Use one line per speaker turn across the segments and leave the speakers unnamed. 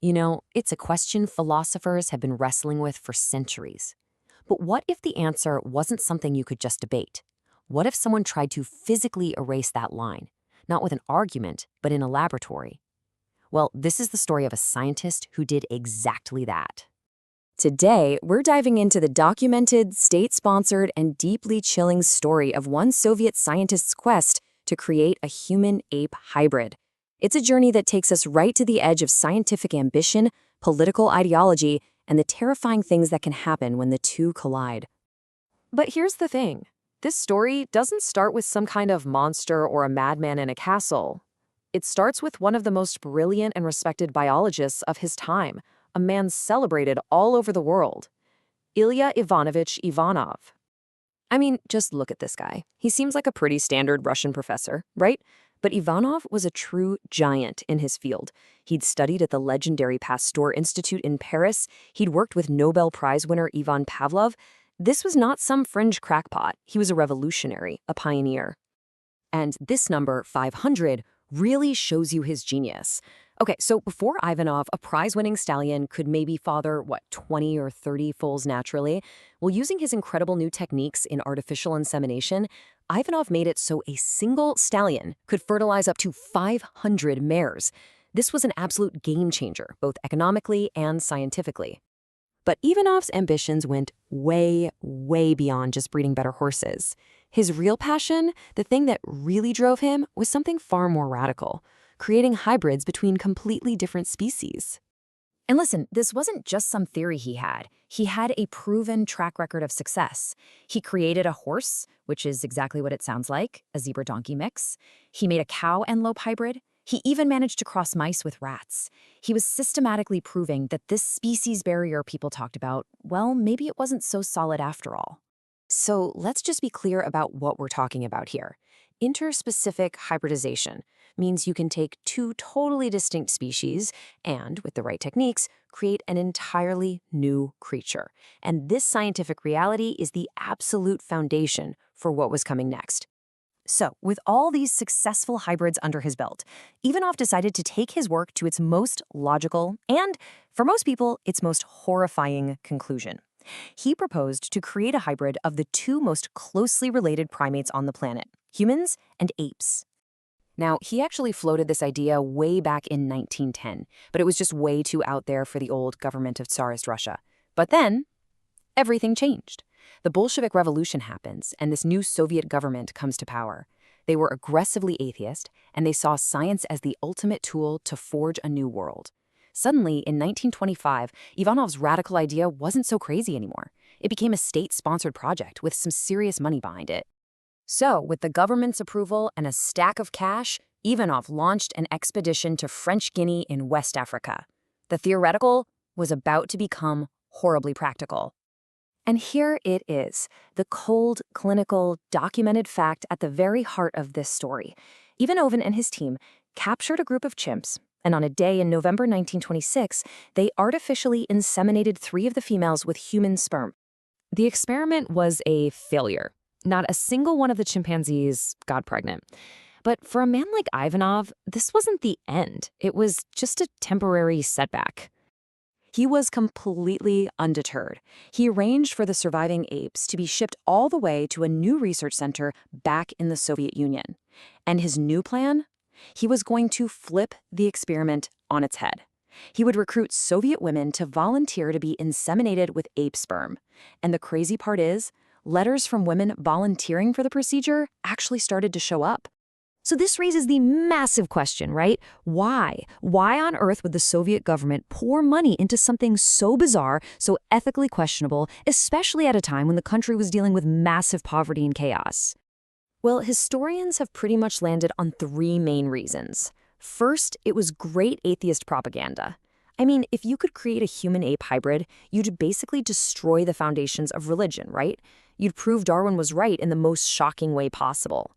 You know, it's a question philosophers have been wrestling with for centuries. But what if the answer wasn't something you could just debate? What if someone tried to physically erase that line? Not with an argument, but in a laboratory. Well, this is the story of a scientist who did exactly that. Today, we're diving into the documented, state-sponsored, and deeply chilling story of one Soviet scientist's quest to create a human-ape hybrid. It's a journey that takes us right to the edge of scientific ambition, political ideology, and the terrifying things that can happen when the two collide. But here's the thing. This story doesn't start with some kind of monster or a madman in a castle. It starts with one of the most brilliant and respected biologists of his time, a man celebrated all over the world, Ilya Ivanovich Ivanov. I mean, just look at this guy. He seems like a pretty standard Russian professor, right? But Ivanov was a true giant in his field. He'd studied at the legendary Pasteur Institute in Paris. He'd worked with Nobel Prize winner Ivan Pavlov. This was not some fringe crackpot. He was a revolutionary, a pioneer. And this number, 500, really shows you his genius. Okay, so before Ivanov, a prize-winning stallion could maybe father, 20 or 30 foals naturally? Well, using his incredible new techniques in artificial insemination, Ivanov made it so a single stallion could fertilize up to 500 mares. This was an absolute game changer, both economically and scientifically. But Ivanov's ambitions went way, way beyond just breeding better horses. His real passion, the thing that really drove him, was something far more radical: creating hybrids between completely different species. And listen, this wasn't just some theory he had. He had a proven track record of success. He created a horse, which is exactly what it sounds like, a zebra-donkey mix. He made a cow-antelope hybrid. He even managed to cross mice with rats. He was systematically proving that this species barrier people talked about, well, maybe it wasn't so solid after all. So let's just be clear about what we're talking about here. Interspecific hybridization means you can take two totally distinct species and, with the right techniques, create an entirely new creature. And this scientific reality is the absolute foundation for what was coming next. So, with all these successful hybrids under his belt, Ivanov decided to take his work to its most logical and, for most people, its most horrifying conclusion. He proposed to create a hybrid of the two most closely related primates on the planet, humans and apes. Now, he actually floated this idea way back in 1910, but it was just way too out there for the old government of Tsarist Russia. But then, everything changed. The Bolshevik Revolution happens, and this new Soviet government comes to power. They were aggressively atheist, and they saw science as the ultimate tool to forge a new world. Suddenly, in 1925, Ivanov's radical idea wasn't so crazy anymore. It became a state-sponsored project with some serious money behind it. So, with the government's approval and a stack of cash, Ivanov launched an expedition to French Guinea in West Africa. The theoretical was about to become horribly practical. And here it is, the cold, clinical, documented fact at the very heart of this story. Ivanov and his team captured a group of chimps, and on a day in November 1926, they artificially inseminated 3 of the females with human sperm. The experiment was a failure. Not a single one of the chimpanzees got pregnant. But for a man like Ivanov, this wasn't the end. It was just a temporary setback. He was completely undeterred. He arranged for the surviving apes to be shipped all the way to a new research center back in the Soviet Union. And his new plan? He was going to flip the experiment on its head. He would recruit Soviet women to volunteer to be inseminated with ape sperm. And the crazy part is, letters from women volunteering for the procedure actually started to show up. So this raises the massive question, right? Why? Why on earth would the Soviet government pour money into something so bizarre, so ethically questionable, especially at a time when the country was dealing with massive poverty and chaos? Well, historians have pretty much landed on 3 main reasons. First, it was great atheist propaganda. I mean, if you could create a human-ape hybrid, you'd basically destroy the foundations of religion, right? You'd prove Darwin was right in the most shocking way possible.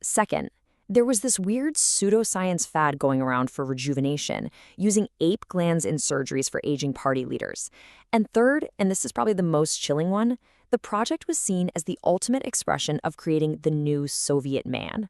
Second, there was this weird pseudoscience fad going around for rejuvenation, using ape glands in surgeries for aging party leaders. And third, and this is probably the most chilling one, the project was seen as the ultimate expression of creating the new Soviet man.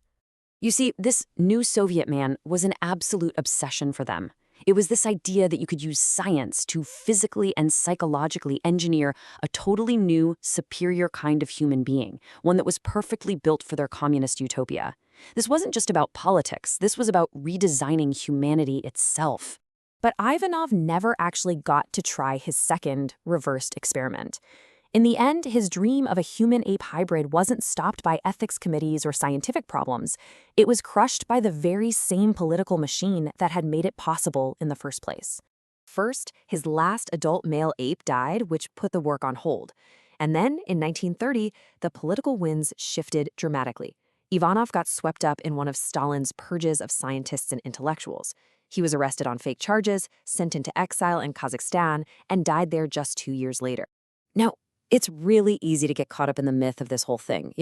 You see, this new Soviet man was an absolute obsession for them. It was this idea that you could use science to physically and psychologically engineer a totally new, superior kind of human being, one that was perfectly built for their communist utopia. This wasn't just about politics, this was about redesigning humanity itself. But Ivanov never actually got to try his second, reversed experiment. In the end, his dream of a human-ape hybrid wasn't stopped by ethics committees or scientific problems. It was crushed by the very same political machine that had made it possible in the first place. First, his last adult male ape died, which put the work on hold. And then, in 1930, the political winds shifted dramatically. Ivanov got swept up in one of Stalin's purges of scientists and intellectuals. He was arrested on fake charges, sent into exile in Kazakhstan, and died there just 2 years later. Now, it's really easy to get caught up in the myth of this whole thing.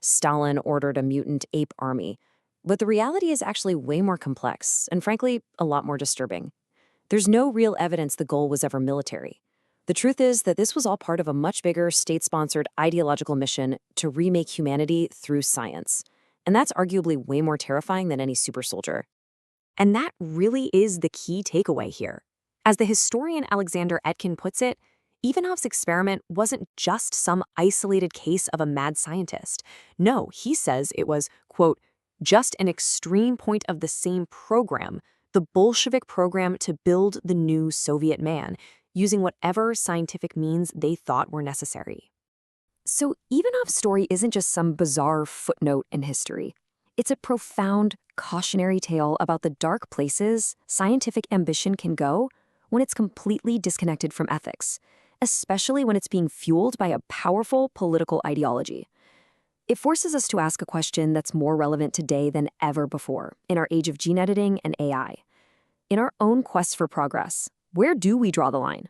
Stalin ordered a mutant ape army. But the reality is actually way more complex, and frankly, a lot more disturbing. There's no real evidence the goal was ever military. The truth is that this was all part of a much bigger, state-sponsored ideological mission to remake humanity through science. And that's arguably way more terrifying than any super soldier. And that really is the key takeaway here. As the historian Alexander Etkin puts it, Ivanov's experiment wasn't just some isolated case of a mad scientist. No, he says it was, quote, just an extreme point of the same program, the Bolshevik program to build the new Soviet man, using whatever scientific means they thought were necessary. So Ivanov's story isn't just some bizarre footnote in history. It's a profound, cautionary tale about the dark places scientific ambition can go when it's completely disconnected from ethics, especially when it's being fueled by a powerful political ideology. It forces us to ask a question that's more relevant today than ever before in our age of gene editing and AI. In our own quest for progress, where do we draw the line?